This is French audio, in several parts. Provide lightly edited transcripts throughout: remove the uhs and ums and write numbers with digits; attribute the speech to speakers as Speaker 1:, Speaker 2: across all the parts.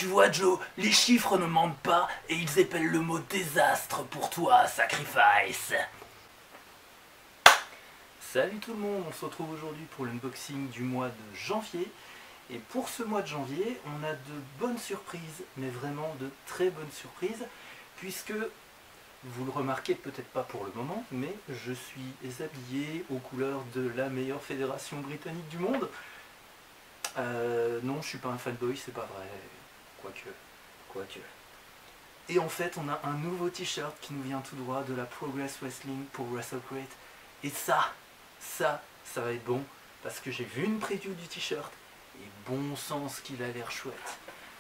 Speaker 1: Tu vois Joe, les chiffres ne mentent pas et ils épellent le mot désastre pour toi, Sacrifice. Salut tout le monde, on se retrouve aujourd'hui pour l'unboxing du mois de janvier. Et pour ce mois de janvier, on a de bonnes surprises, mais vraiment de très bonnes surprises, puisque, vous le remarquez peut-être pas pour le moment, mais je suis habillé aux couleurs de la meilleure fédération britannique du monde. Non, je suis pas un fanboy, c'est pas vrai, quoique. Et en fait, on a un nouveau t-shirt qui nous vient tout droit de la Progress Wrestling pour WrestleCrate. Et ça va être bon, parce que j'ai vu une preview du t-shirt, et bon sens qu'il a l'air chouette.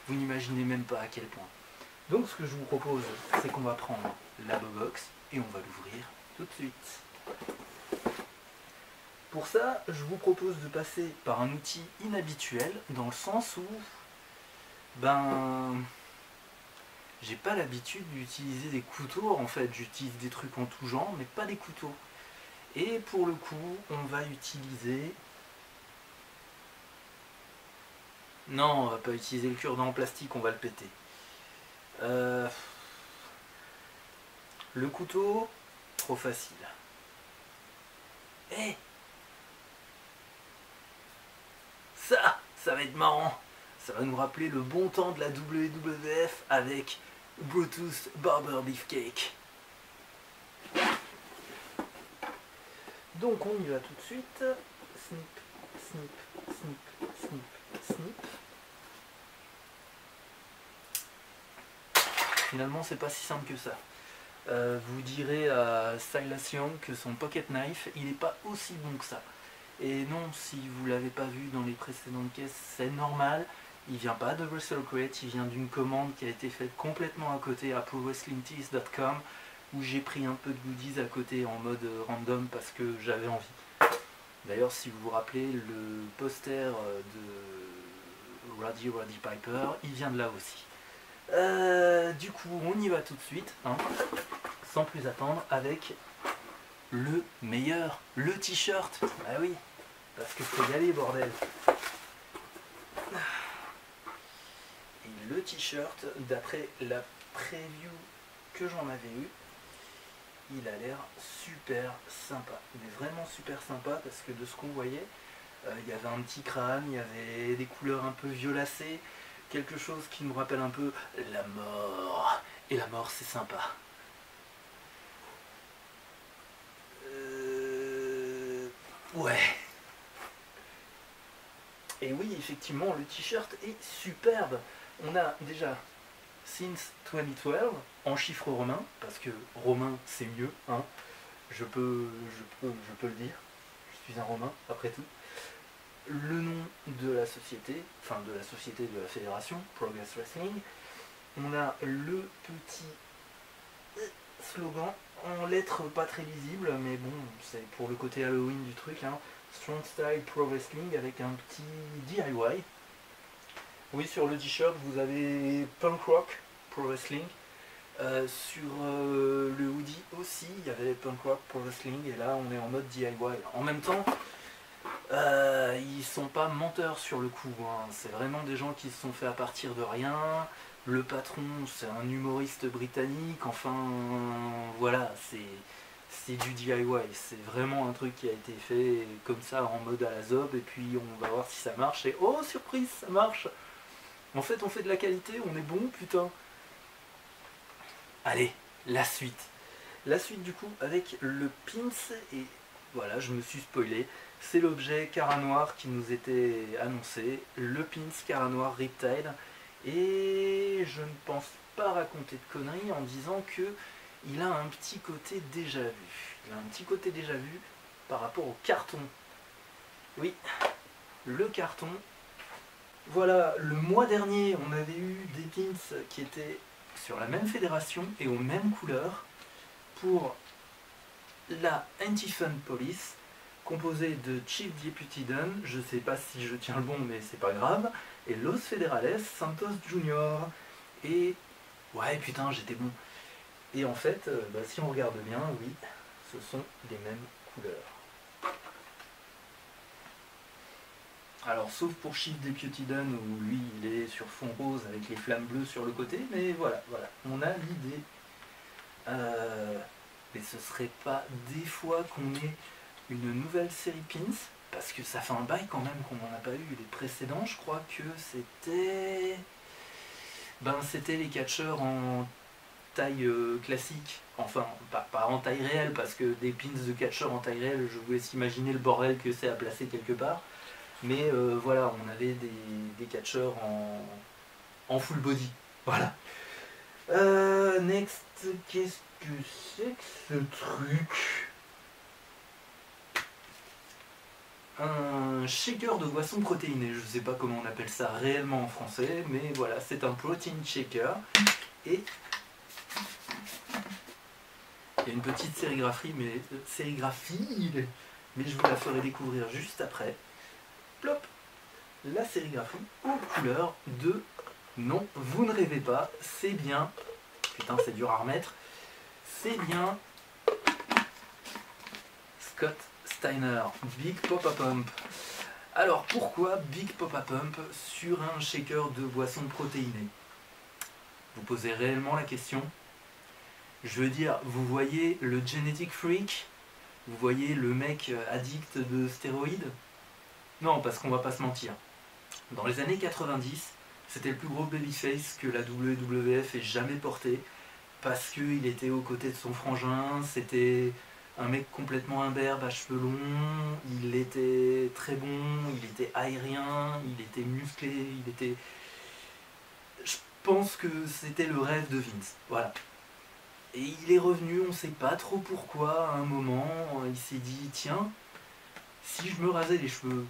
Speaker 1: Vous n'imaginez même pas à quel point. Donc ce que je vous propose, c'est qu'on va prendre la box et on va l'ouvrir tout de suite. Pour ça, je vous propose de passer par un outil inhabituel, dans le sens où, j'ai pas l'habitude d'utiliser des couteaux, en fait, j'utilise des trucs en tout genre, mais pas des couteaux. Et pour le coup, on va utiliser... Non, on va pas utiliser le cure-dent en plastique, on va le péter. Le couteau, trop facile. Eh, ça va être marrant. Ça va nous rappeler le bon temps de la WWF avec Brutus Barber Beefcake. Donc on y va tout de suite. Snip, snip, snip, snip, snip. Finalement c'est pas si simple que ça. Vous direz à Silas Young que son pocket knife il n'est pas aussi bon que ça. Et non, si vous l'avez pas vu dans les précédentes caisses, c'est normal. Il vient pas de WrestleCrate, il vient d'une commande qui a été faite complètement à côté à ProWrestlingTees.com, où j'ai pris un peu de goodies à côté en mode random parce que j'avais envie. D'ailleurs, si vous vous rappelez, le poster de Roddy Piper, il vient de là aussi. Du coup, on y va tout de suite, hein, sans plus attendre, avec le meilleur, le t-shirt. Ah oui, parce que faut y aller, bordel. Et le t-shirt, d'après la preview que j'en avais eu, il a l'air super sympa. Il est vraiment super sympa parce que de ce qu'on voyait, il y avait un petit crâne, il y avait des couleurs un peu violacées, quelque chose qui nous rappelle un peu la mort. Et la mort, c'est sympa. Ouais. Et oui, effectivement, le t-shirt est superbe. On a déjà Since 2012 en chiffres romains, parce que romain c'est mieux, hein. Je peux le dire. Je suis un romain, après tout. Le nom de la société, enfin de la société de la fédération, Progress Wrestling. On a le petit slogan en lettres pas très lisibles, mais bon, c'est pour le côté Halloween du truc, hein. Strong Style Pro Wrestling avec un petit DIY. Oui, sur le t-shirt, vous avez Punk Rock Pro Wrestling. Sur le hoodie aussi, il y avait Punk Rock Pro Wrestling, et là, on est en mode DIY. En même temps, ils sont pas menteurs sur le coup, hein. C'est vraiment des gens qui se sont faits à partir de rien. Le patron, c'est un humoriste britannique, enfin, voilà, c'est du DIY, c'est vraiment un truc qui a été fait comme ça en mode à la zob, et puis on va voir si ça marche, et oh surprise, ça marche. En fait on fait de la qualité, on est bon, putain. Allez, la suite. La suite du coup avec le pins, et voilà, je me suis spoilé, c'est l'objet Cara Noir qui nous était annoncé, le pins Cara Noir Riptide, et je ne pense pas raconter de conneries en disant que il a un petit côté déjà vu. Il a un petit côté déjà vu par rapport au carton. Oui, le carton. Voilà, le mois dernier, on avait eu des pins qui étaient sur la même fédération et aux mêmes couleurs pour la Anti-Fun Police, composée de Chief Deputy Dunn, je sais pas si je tiens le bon, mais c'est pas grave, et Los Federales Santos Junior. Et ouais, putain, j'étais bon. Et en fait, si on regarde bien, oui, ce sont les mêmes couleurs. Alors sauf pour Shift Deputy Done où lui il est sur fond rose avec les flammes bleues sur le côté, mais voilà, on a l'idée. Mais ce serait pas des fois qu'on ait une nouvelle série Pins, parce que ça fait un bail quand même qu'on n'en a pas eu les précédents, je crois que c'était... c'était les catcheurs en taille classique, enfin pas en taille réelle, parce que des pins de catcheurs en taille réelle, je vous laisse imaginer le bordel que c'est à placer quelque part, mais voilà, on avait des catcheurs en full body, voilà. Next, qu'est-ce que c'est que ce truc? Un shaker de boisson protéinée, je sais pas comment on appelle ça réellement en français, mais voilà, c'est un protein shaker, et il y a une petite sérigraphie, mais je vous la ferai découvrir juste après. Plop, la sérigraphie aux couleurs de... Non, vous ne rêvez pas, c'est bien... Putain, c'est dur à remettre. C'est bien... Scott Steiner, Big Pop-Up Pump. Alors, pourquoi Big Pop-Up Pump sur un shaker de boisson protéinée? Vous posez réellement la question. Je veux dire, vous voyez le genetic freak? Vous voyez le mec addict de stéroïdes? Non, parce qu'on va pas se mentir. Dans les années 90, c'était le plus gros babyface que la WWF ait jamais porté, parce qu'il était aux côtés de son frangin, c'était un mec complètement imberbe à cheveux longs, il était très bon, il était aérien, il était musclé, il était... Je pense que c'était le rêve de Vince, voilà. Et il est revenu, on sait pas trop pourquoi, à un moment, il s'est dit, tiens, si je me rasais les cheveux,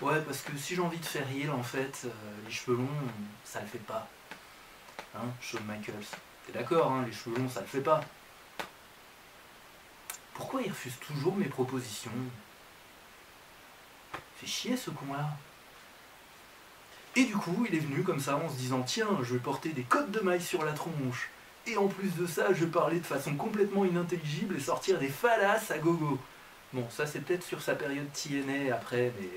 Speaker 1: ouais, parce que si j'ai envie de faire heel, en fait, les cheveux longs, ça le fait pas. Hein, Shawn Michaels. T'es d'accord, hein, les cheveux longs, ça le fait pas. Pourquoi il refuse toujours mes propositions? Fait chier ce con-là. Et du coup, il est venu comme ça en se disant, tiens, je vais porter des côtes de maille sur la tronche. Et en plus de ça, je vais parler de façon complètement inintelligible et sortir des fallaces à gogo. Bon, ça c'est peut-être sur sa période TNA après, mais...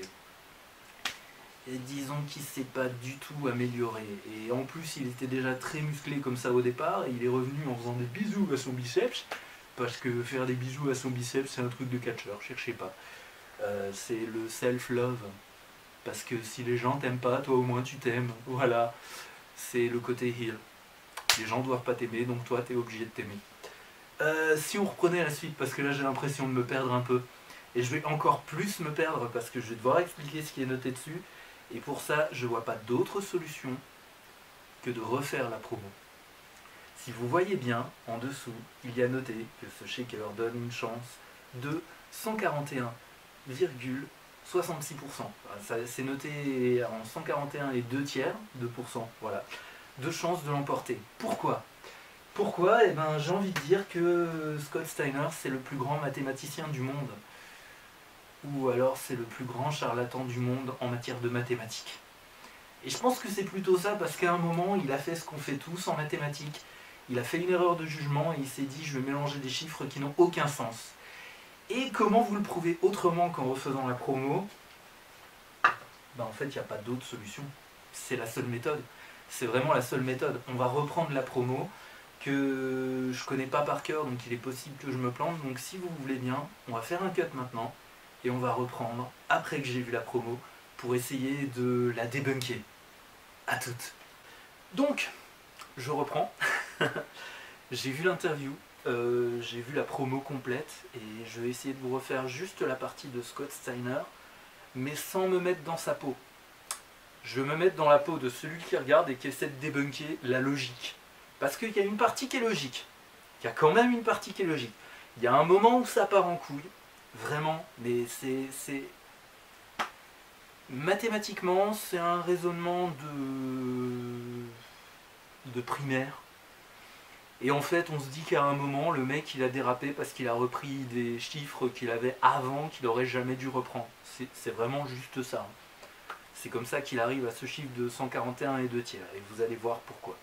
Speaker 1: Et disons qu'il s'est pas du tout amélioré. Et en plus, il était déjà très musclé comme ça au départ, et il est revenu en faisant des bisous à son biceps, parce que faire des bisous à son biceps, c'est un truc de catcheur, cherchez pas. C'est le self-love. Parce que si les gens t'aiment pas, toi au moins tu t'aimes. Voilà, c'est le côté heel. Les gens doivent pas t'aimer, donc toi t'es obligé de t'aimer. Si on reprenait la suite, parce que là j'ai l'impression de me perdre un peu, et je vais encore plus me perdre parce que je vais devoir expliquer ce qui est noté dessus, et pour ça je vois pas d'autre solution que de refaire la promo. Si vous voyez bien, en dessous, il y a noté que ce shaker donne une chance de 141,66%. C'est noté en 141 et 2 tiers, 2%, voilà, de chance de l'emporter. Pourquoi? Pourquoi? Eh ben, j'ai envie de dire que Scott Steiner, c'est le plus grand mathématicien du monde. Ou alors c'est le plus grand charlatan du monde en matière de mathématiques. Et je pense que c'est plutôt ça, parce qu'à un moment, il a fait ce qu'on fait tous en mathématiques. Il a fait une erreur de jugement et il s'est dit, je vais mélanger des chiffres qui n'ont aucun sens. Et comment vous le prouvez autrement qu'en refaisant la promo? Ben, en fait, il n'y a pas d'autre solution. C'est la seule méthode. C'est vraiment la seule méthode. On va reprendre la promo que je connais pas par cœur, donc il est possible que je me plante. Donc si vous voulez bien, on va faire un cut maintenant et on va reprendre après que j'ai vu la promo pour essayer de la débunker. À toutes. Donc, je reprends. J'ai vu l'interview, j'ai vu la promo complète et je vais essayer de vous refaire juste la partie de Scott Steiner, mais sans me mettre dans sa peau. Je vais me mettre dans la peau de celui qui regarde et qui essaie de débunker la logique. Parce qu'il y a une partie qui est logique. Il y a quand même une partie qui est logique. Il y a un moment où ça part en couille, vraiment, mais c'est... Mathématiquement, c'est un raisonnement de primaire. Et en fait, on se dit qu'à un moment, le mec, il a dérapé parce qu'il a repris des chiffres qu'il avait avant, qu'il n'aurait jamais dû reprendre. C'est vraiment juste ça. C'est comme ça qu'il arrive à ce chiffre de 141 et 2 tiers. Et vous allez voir pourquoi.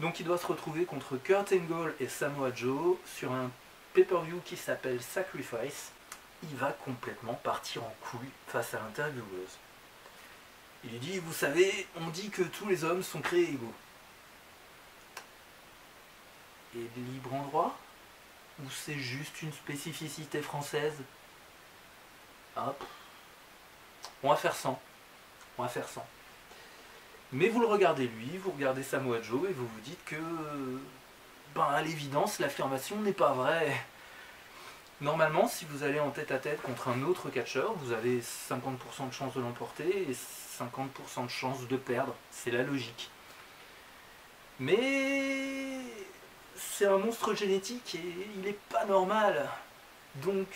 Speaker 1: Donc il doit se retrouver contre Kurt Angle et Samoa Joe sur un pay-per-view qui s'appelle Sacrifice. Il va complètement partir en couille face à l'intervieweuse. Il lui dit, vous savez, on dit que tous les hommes sont créés égaux. Et libre en droit? Ou c'est juste une spécificité française? Ah, on va faire 100. On va faire 100. Mais vous le regardez lui, vous regardez Samoa Joe et vous vous dites que, ben à l'évidence, l'affirmation n'est pas vraie. Normalement, si vous allez en tête-à-tête contre un autre catcheur, vous avez 50% de chance de l'emporter et 50% de chance de perdre. C'est la logique. Mais c'est un monstre génétique et il n'est pas normal. Donc,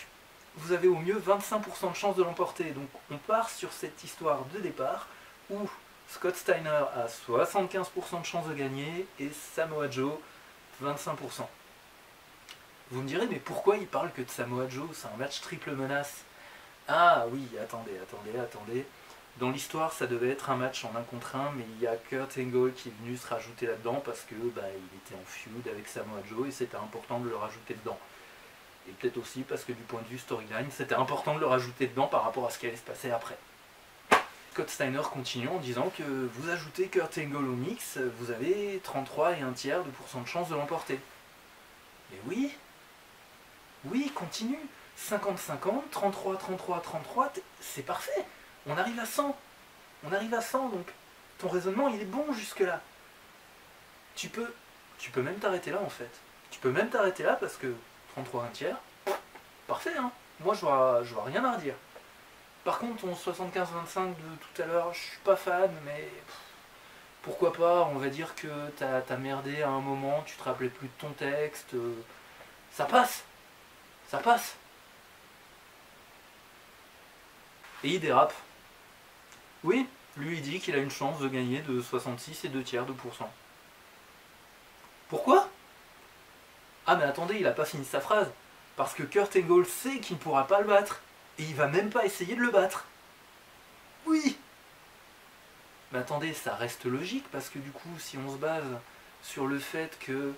Speaker 1: vous avez au mieux 25% de chance de l'emporter. Donc, on part sur cette histoire de départ où Scott Steiner a 75% de chance de gagner et Samoa Joe 25%. Vous me direz, mais pourquoi il parle que de Samoa Joe? C'est un match triple menace. Ah oui, attendez. Dans l'histoire, ça devait être un match en 1 contre 1, mais il y a Kurt Angle qui est venu se rajouter là-dedans parce que il était en feud avec Samoa Joe et c'était important de le rajouter dedans. Et peut-être aussi parce que du point de vue storyline, c'était important de le rajouter dedans par rapport à ce qui allait se passer après. Scott Steiner continue en disant que vous ajoutez Kurt Angle au mix, vous avez 33 et un tiers de chance de l'emporter. Mais oui, continue. 50-50, 33, c'est parfait. On arrive à 100. Donc ton raisonnement, il est bon jusque-là. Tu peux même t'arrêter là, en fait. Tu peux même t'arrêter là parce que 33 un tiers, parfait, hein. Moi, je vois rien à redire. Par contre, ton 75-25 de tout à l'heure, je suis pas fan, mais pourquoi pas, on va dire que t'as merdé à un moment, tu te rappelais plus de ton texte, ça passe. Et il dérape. Oui, lui il dit qu'il a une chance de gagner de 66 et 2 tiers de pourcent. Pourquoi? Ah mais attendez, il a pas fini sa phrase. Parce que Kurt Angle sait qu'il ne pourra pas le battre. Et il va même pas essayer de le battre. Oui. Mais attendez, ça reste logique parce que du coup, si on se base sur le fait que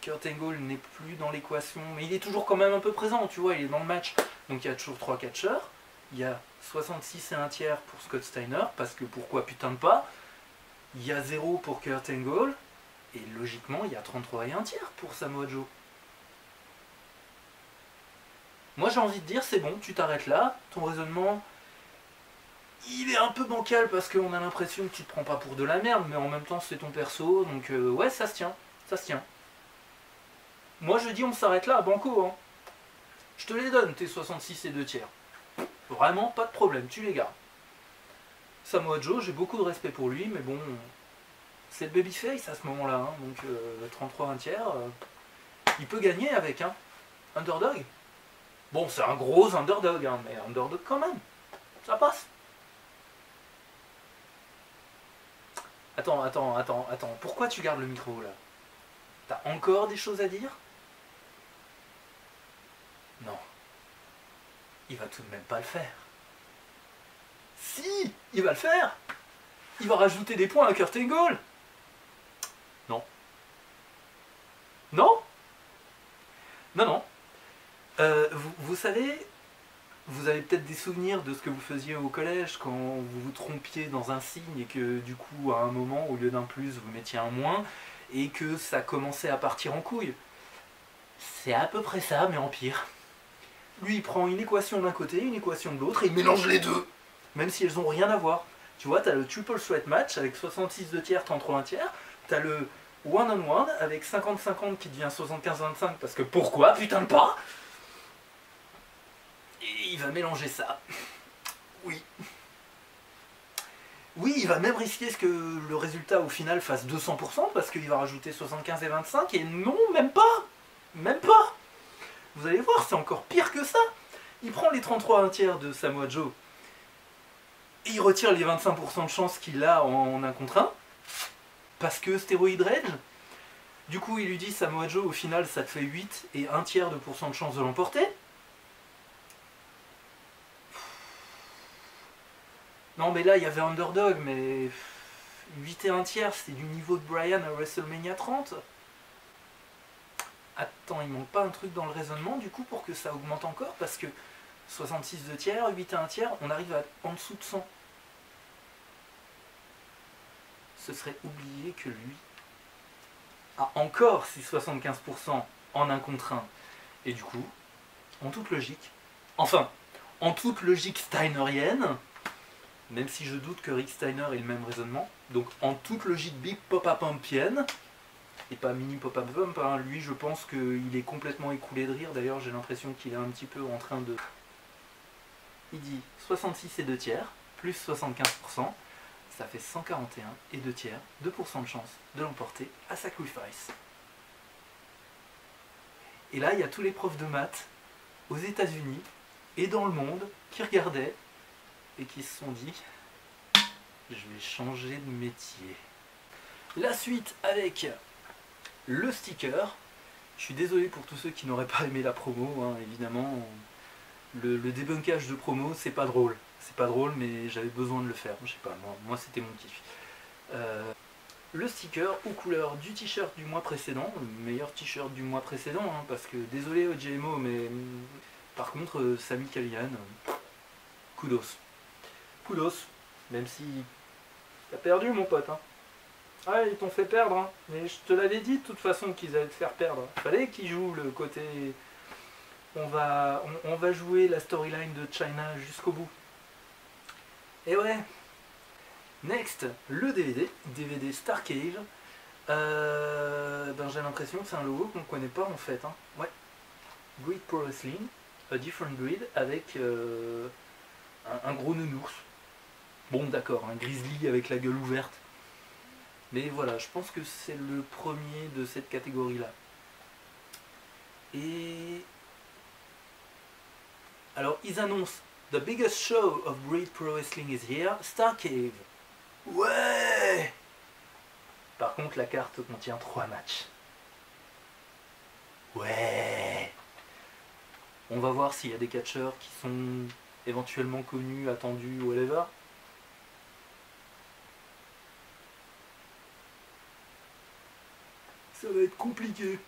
Speaker 1: Kurt Angle n'est plus dans l'équation, mais il est toujours quand même un peu présent, tu vois, il est dans le match. Donc il y a toujours 3 catcheurs. Il y a 66 et un tiers pour Scott Steiner, parce que pourquoi putain de pas. Il y a 0 pour Kurt Angle, et logiquement il y a 33 et un tiers pour Samoa Joe. Moi j'ai envie de dire, c'est bon, tu t'arrêtes là, ton raisonnement, il est un peu bancal parce qu'on a l'impression que tu te prends pas pour de la merde, mais en même temps c'est ton perso, donc ouais, ça se tient. Moi je dis on s'arrête là, banco, hein. Je te les donne, tes 66 et 2 tiers. Vraiment, pas de problème, tu les gardes. Samoa Joe, j'ai beaucoup de respect pour lui, mais bon, c'est le babyface à ce moment-là, hein, donc 33 un tiers, il peut gagner avec, hein. Underdog. Bon, c'est un gros underdog, hein, mais underdog quand même. Ça passe. Attends. Pourquoi tu gardes le micro, là? T'as encore des choses à dire? Non. Il va tout de même pas le faire. Si, il va le faire. Il va rajouter des points à Kurt Angle. Non. Vous savez, vous avez peut-être des souvenirs de ce que vous faisiez au collège quand vous vous trompiez dans un signe et que du coup, à un moment, au lieu d'un plus, vous mettiez un moins et que ça commençait à partir en couille. C'est à peu près ça, mais en pire. Lui, il prend une équation d'un côté, une équation de l'autre, et il mélange les deux, même si elles n'ont rien à voir. Tu vois, t'as le triple threat match avec 66 de tiers, 33 un tiers, t'as le one-on-one avec 50-50 qui devient 75-25, parce que pourquoi, putain de pas? Et il va mélanger ça. Oui. Oui, il va même risquer que le résultat au final fasse 200%, parce qu'il va rajouter 75 et 25, et non, même pas. Vous allez voir, c'est encore pire que ça. Il prend les 33 un tiers de Samoa Joe et il retire les 25% de chance qu'il a en 1 contre 1 parce que stéroïde rage. Du coup, il lui dit Samoa Joe, au final, ça te fait 8 et 1 tiers de pourcent de chance de l'emporter. Non, mais là, il y avait Underdog, mais 8 et 1 tiers, c'est du niveau de Bryan à WrestleMania 30. Attends, il manque pas un truc dans le raisonnement du coup pour que ça augmente encore, parce que 66 de tiers, 8 et 1 tiers, on arrive en dessous de 100. ce serait oublier que lui a encore ses 75% en 1 contre 1. Et du coup, en toute logique, enfin, en toute logique steinerienne, même si je doute que Rick Steiner ait le même raisonnement, donc en toute logique big pop-up pumpienne, et pas mini pop-up pump, hein, lui je pense qu'il est complètement écoulé de rire, d'ailleurs j'ai l'impression qu'il est un petit peu en train de... Il dit 66 et 2 tiers, plus 75%, ça fait 141 et 2 tiers, 2% de chance de l'emporter à Sacrifice. Et là il y a tous les profs de maths aux États-Unis et dans le monde qui regardaient et qui se sont dit je vais changer de métier. La suite avec le sticker. Je suis désolé pour tous ceux qui n'auraient pas aimé la promo, hein, évidemment. Le débunkage de promo, c'est pas drôle. C'est pas drôle, mais j'avais besoin de le faire. Je sais pas, moi c'était mon kiff. Le sticker aux couleurs du t-shirt du mois précédent, le meilleur t-shirt du mois précédent, hein, parce que désolé au GMO, mais par contre, Sami Callihan, kudos. Kudos, même si t'as perdu mon pote. Hein. Ah, ils t'ont fait perdre, hein. Mais je te l'avais dit de toute façon qu'ils allaient te faire perdre. Fallait qu'ils jouent le côté... On va jouer la storyline de China jusqu'au bout. Et ouais. Next, le DVD Star Cave. Ben, j'ai l'impression que c'est un logo qu'on ne connaît pas en fait. Hein. Ouais. Grid Pro Wrestling, A Different Grid, avec un gros nounours. Bon d'accord, un grizzly avec la gueule ouverte. Mais voilà, je pense que c'est le premier de cette catégorie-là. Et... alors, ils annoncent The biggest show of Great Pro Wrestling is here, Star Cave. Ouais! Par contre, la carte contient 3 matchs. Ouais! On va voir s'il y a des catcheurs qui sont éventuellement connus, attendus, whatever. Ça va être compliqué.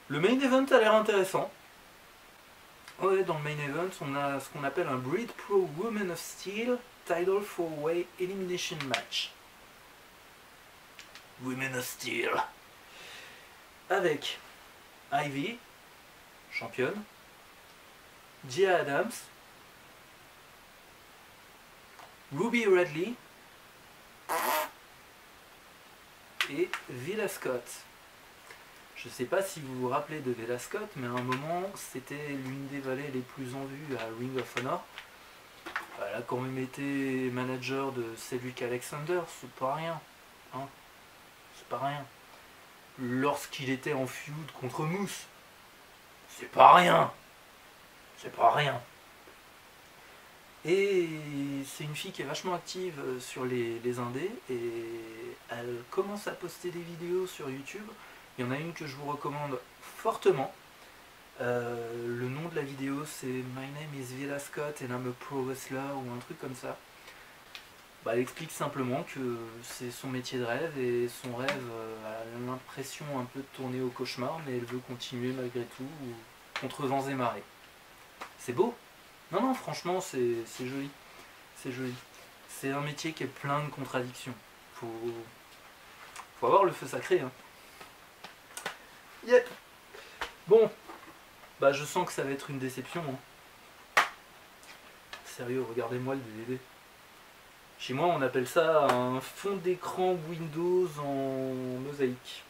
Speaker 1: Le main event a l'air intéressant. Ouais, dans le main event, on a ce qu'on appelle un Breed Pro Women of Steel Title 4-Way Elimination Match. Women of Steel. Avec Ivy, championne, Gia Adams, Ruby Radley et Villa Scott. Je ne sais pas si vous vous rappelez de Villa Scott, mais à un moment, c'était l'une des valets les plus en vue à Ring of Honor. Elle a quand même été manager de Cedric Alexander, c'est pas rien. Hein, c'est pas rien. Lorsqu'il était en feud contre Moose, c'est pas rien. C'est pas rien. Et c'est une fille qui est vachement active sur les indés, et elle commence à poster des vidéos sur YouTube. Il y en a une que je vous recommande fortement. Le nom de la vidéo c'est My name is Villa Scott and I'm a pro wrestler ou un truc comme ça. Bah, elle explique simplement que c'est son métier de rêve et son rêve a l'impression un peu de tourner au cauchemar, mais elle veut continuer malgré tout contre vents et marées. C'est beau. Non, non, franchement c'est joli. C'est joli. C'est un métier qui est plein de contradictions. Faut avoir le feu sacré. Hein. Yep. Bon, bah je sens que ça va être une déception. Hein. Sérieux, regardez-moi le DVD. Chez moi, on appelle ça un fond d'écran Windows en mosaïque.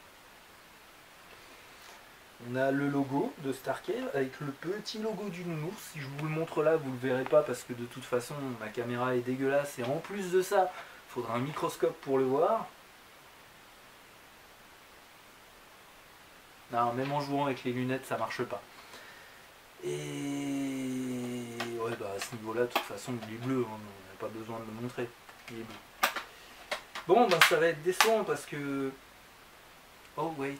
Speaker 1: On a le logo de Star Cave avec le petit logo du nounours. Si je vous le montre là, vous le verrez pas parce que de toute façon, ma caméra est dégueulasse et en plus de ça, il faudra un microscope pour le voir. Non, même en jouant avec les lunettes, ça marche pas. Et ouais, bah à ce niveau-là, de toute façon, il est bleu, hein, on n'a pas besoin de le montrer. Il est bleu. Bon, bah ça va être décevant parce que... oh, wait.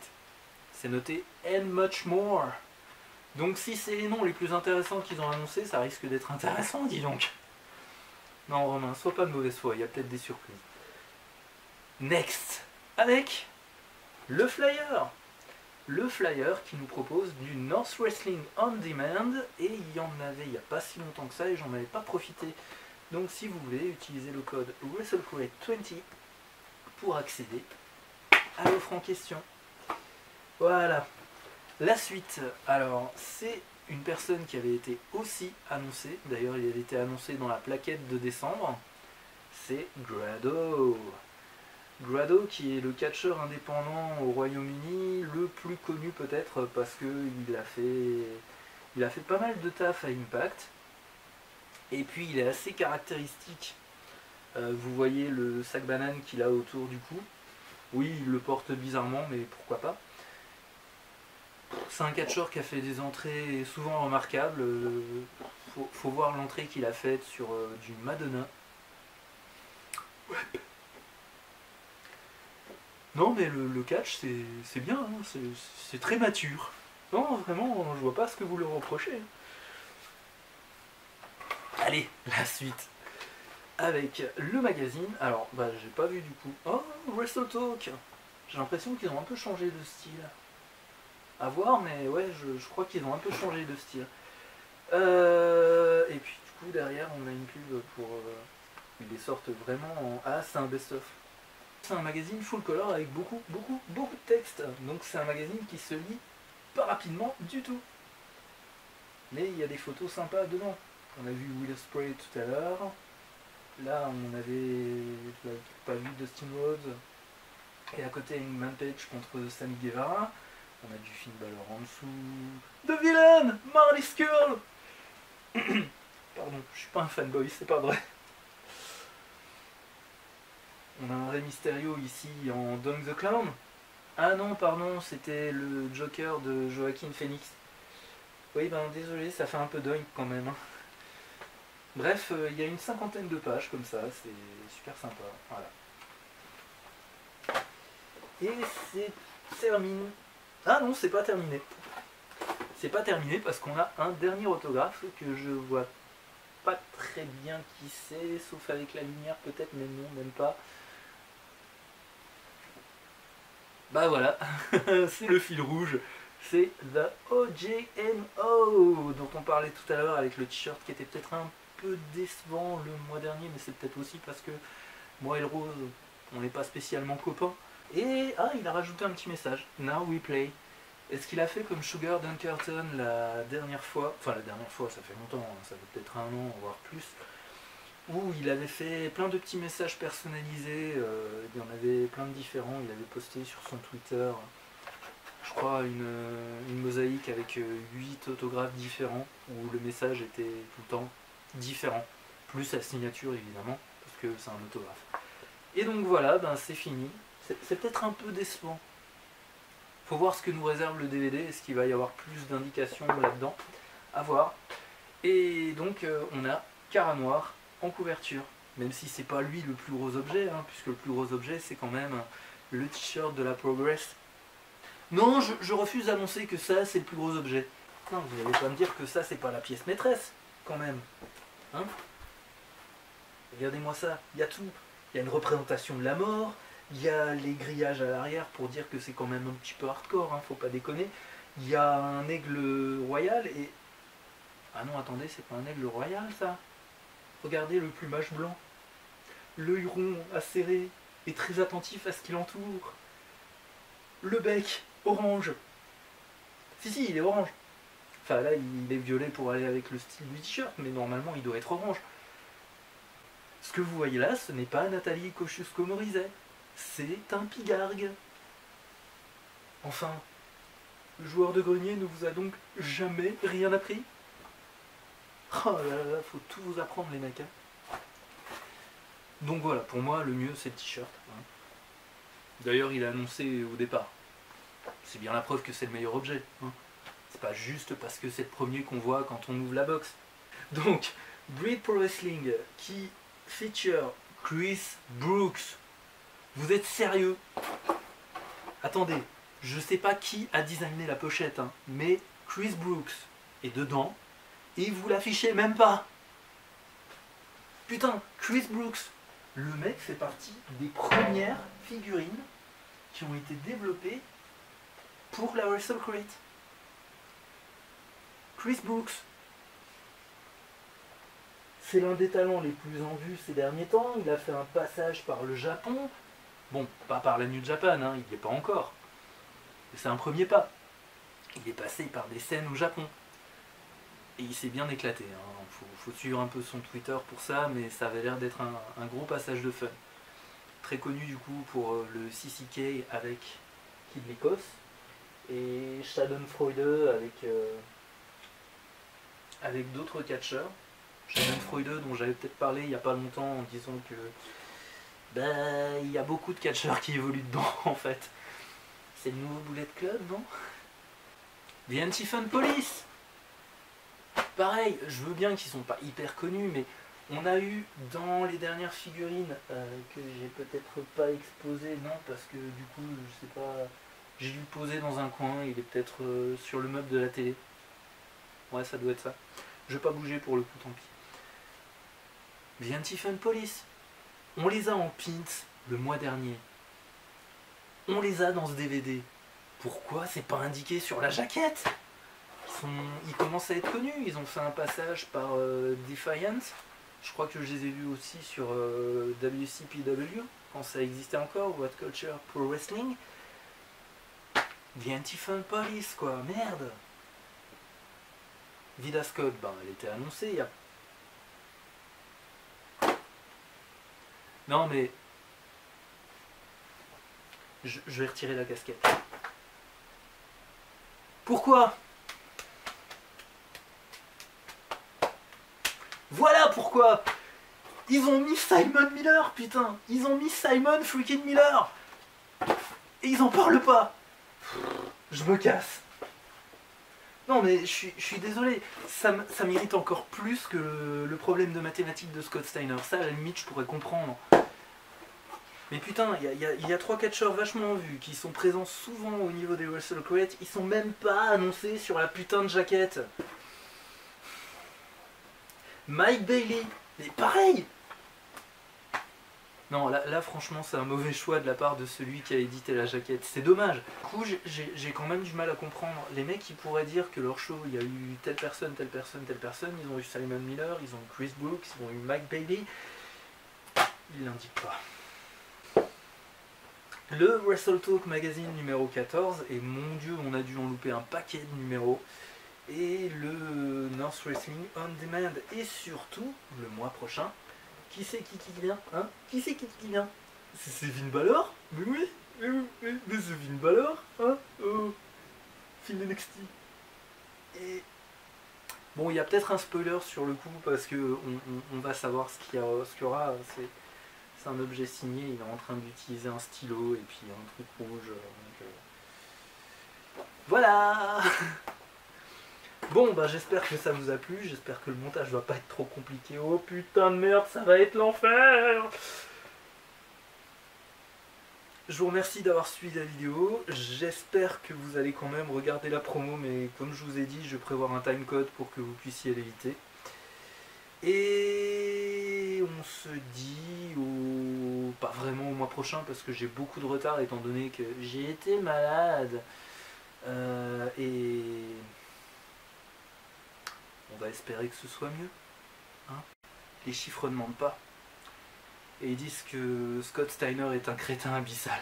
Speaker 1: C'est noté and much more. Donc si c'est les noms les plus intéressants qu'ils ont annoncés, ça risque d'être intéressant, dis donc. Non, Romain, sois pas de mauvaise foi, il y a peut-être des surprises. Next, avec le flyer. Le flyer qui nous propose du North Wrestling On Demand, et il y en avait il n'y a pas si longtemps que ça et j'en avais pas profité Donc si vous voulez, utilisez le code WrestleCrate20 pour accéder à l'offre en question. Voilà. La suite, alors c'est une personne qui avait été aussi annoncée, d'ailleurs il avait été annoncé dans la plaquette de décembre, c'est Grado. Grado qui est le catcheur indépendant au Royaume-Uni, le plus connu peut-être parce qu'il a fait pas mal de taf à Impact. Et puis il est assez caractéristique. Vous voyez le sac banane qu'il a autour du cou. Oui, il le porte bizarrement, mais pourquoi pas. C'est un catcheur qui a fait des entrées souvent remarquables. Faut voir l'entrée qu'il a faite sur du Madonna. Ouais. Non, mais le catch, c'est bien, hein, c'est très mature. Non, vraiment, je vois pas ce que vous le reprochez. Allez, la suite. Avec le magazine. Alors, bah, j'ai pas vu du coup. Oh, Wrestle Talk. J'ai l'impression qu'ils ont un peu changé de style. À voir, mais ouais, je crois qu'ils ont un peu changé de style. Et puis, du coup, derrière, on a une pub pour. Ils les sortent vraiment en. Ah, c'est un best-of. C'est un magazine full color avec beaucoup de texte. Donc, c'est un magazine qui se lit pas rapidement du tout. Mais il y a des photos sympas dedans. On a vu Will Ospreay tout à l'heure. Là, on avait pas vu Dustin Rhodes. Et à côté, une man page contre Sammy Guevara. On a du Finn Balor en dessous. The Villain, Marty Scurll. Pardon, je suis pas un fanboy, c'est pas vrai. On a un Rey Mysterio ici en Dunk the Clown. Ah non, pardon, c'était le Joker de Joaquin Phoenix. Oui, ben désolé, ça fait un peu Dunk quand même. Hein. Bref, il y a une cinquantaine de pages comme ça, c'est super sympa. Voilà. Et c'est terminé. Ah non, c'est pas terminé. C'est pas terminé parce qu'on a un dernier autographe que je vois pas très bien qui c'est, sauf avec la lumière peut-être, mais non, même pas. Bah voilà, c'est le fil rouge. C'est The OJMO dont on parlait tout à l'heure avec le t-shirt qui était peut-être un peu décevant le mois dernier, mais c'est peut-être aussi parce que moi et le Rose, on n'est pas spécialement copains. Et il a rajouté un petit message. Now we play. Est-ce qu'il a fait comme Sugar Dunkerton la dernière fois, enfin la dernière fois, ça fait longtemps, hein, ça fait peut-être un an, voire plus, où il avait fait plein de petits messages personnalisés, il y en avait plein de différents, il avait posté sur son Twitter, je crois, une mosaïque avec 8 autographes différents, où le message était tout le temps différent, plus sa signature évidemment, parce que c'est un autographe. Et donc voilà, ben c'est fini. C'est peut-être un peu décevant. Faut voir ce que nous réserve le DVD, est-ce qu'il va y avoir plus d'indications là-dedans, à voir. Et donc on a Cara Noir en couverture, même si c'est pas lui le plus gros objet, hein, puisque le plus gros objet c'est quand même le t-shirt de la Progress. Non, je refuse d'annoncer que ça c'est le plus gros objet. Non, vous n'allez pas me dire que ça c'est pas la pièce maîtresse, quand même. Hein? Regardez-moi ça, il y a tout. Il y a une représentation de la mort, il y a les grillages à l'arrière pour dire que c'est quand même un petit peu hardcore, hein, faut pas déconner. Il y a un aigle royal et... Ah non, attendez, c'est pas un aigle royal ça. Regardez le plumage blanc. L'œil rond, acéré, et très attentif à ce qui l'entoure. Le bec, orange. Si, il est orange. Enfin là, il est violet pour aller avec le style du t-shirt, mais normalement il doit être orange. Ce que vous voyez là, ce n'est pas Nathalie Kosciusko-Morizet. C'est un pigargue. Enfin, le joueur de grenier ne vous a donc jamais rien appris? Oh là là, faut tout vous apprendre les mecs. Hein. Donc voilà, pour moi, le mieux c'est le t-shirt. Hein. D'ailleurs, il a annoncé au départ. C'est bien la preuve que c'est le meilleur objet. Hein. C'est pas juste parce que c'est le premier qu'on voit quand on ouvre la box. Donc, Breed Pro Wrestling qui feature Chris Brooks. Vous êtes sérieux? Attendez, je sais pas qui a designé la pochette, hein, mais Chris Brooks est dedans et vous l'affichez même pas. Putain, Chris Brooks, le mec fait partie des premières figurines qui ont été développées pour la WrestleCrate. Chris Brooks. c'est l'un des talents les plus en vue ces derniers temps. Il a fait un passage par le Japon. Bon, pas par la New Japan, hein, il n'y est pas encore. C'est un premier pas. Il est passé par des scènes au Japon. Et il s'est bien éclaté. Hein. Faut suivre un peu son Twitter pour ça, mais ça avait l'air d'être un gros passage de fun. Très connu du coup pour le CCK avec Kid Lycos et Schadenfreude avec d'autres catcheurs. Schadenfreude dont j'avais peut-être parlé il n'y a pas longtemps en disant que il y a beaucoup de catcheurs qui évoluent dedans en fait. C'est le nouveau Bullet Club, non? The Anti-Fun Police. Pareil, je veux bien qu'ils sont pas hyper connus, mais on a eu dans les dernières figurines que j'ai peut-être pas exposées, non, parce que du coup, je sais pas, j'ai dû le poser dans un coin, il est peut-être sur le meuble de la télé. Ouais, ça doit être ça. Je vais pas bouger pour le coup, tant pis. The Anti-Fun Police. On les a en pins le mois dernier. On les a dans ce DVD. Pourquoi c'est pas indiqué sur la jaquette? Ils commencent à être connus, ils ont fait un passage par Defiant. Je crois que je les ai vus aussi sur WCPW, quand ça existait encore, What Culture Pro Wrestling. The Anti-Fun Police, quoi, merde. Vida Scott, elle était annoncée il y a... Non mais... Je vais retirer la casquette. Pourquoi? Voilà pourquoi! Ils ont mis Simon Miller, putain! Ils ont mis Simon freaking Miller! Et ils en parlent pas! Je me casse. Non mais je suis désolé, ça m'irrite encore plus que le problème de mathématiques de Scott Steiner. Ça, à la limite, je pourrais comprendre. Mais putain, il y a 3 catcheurs vachement en vue qui sont présents souvent au niveau des Wrestle Crate. Ils sont même pas annoncés sur la putain de jaquette. Mike Bailey, mais pareil. Non, là franchement, c'est un mauvais choix de la part de celui qui a édité la jaquette. C'est dommage. Du coup, j'ai quand même du mal à comprendre. Les mecs, ils pourraient dire que leur show, il y a eu telle personne, telle personne, telle personne. Ils ont eu Simon Miller, ils ont eu Chris Brooks, ils ont eu Mike Bailey. Ils l'indiquent pas. Le Wrestle Talk Magazine numéro 14, et mon dieu, on a dû en louper un paquet de numéros. Et le North Wrestling On Demand, et surtout, le mois prochain, qui c'est qui vient, hein? Qui c'est qui vient? C'est Finn Balor? Mais oui, mais c'est Finn Balor, hein? Oh, Finn NXT. Et bon, il y a peut-être un spoiler sur le coup, parce que on va savoir ce qu'il y aura. C'est un objet signé, il est en train d'utiliser un stylo et puis un truc rouge. Voilà. Bon, j'espère que ça vous a plu, j'espère que le montage va pas être trop compliqué. Oh putain de merde, ça va être l'enfer. Je vous remercie d'avoir suivi la vidéo, j'espère que vous allez quand même regarder la promo, mais comme je vous ai dit, je vais prévoir un timecode pour que vous puissiez l'éviter. Et on se dit pas vraiment au mois prochain parce que j'ai beaucoup de retard étant donné que j'ai été malade. Et on va espérer que ce soit mieux. Hein, les chiffres ne mentent pas. Et ils disent que Scott Steiner est un crétin abyssal.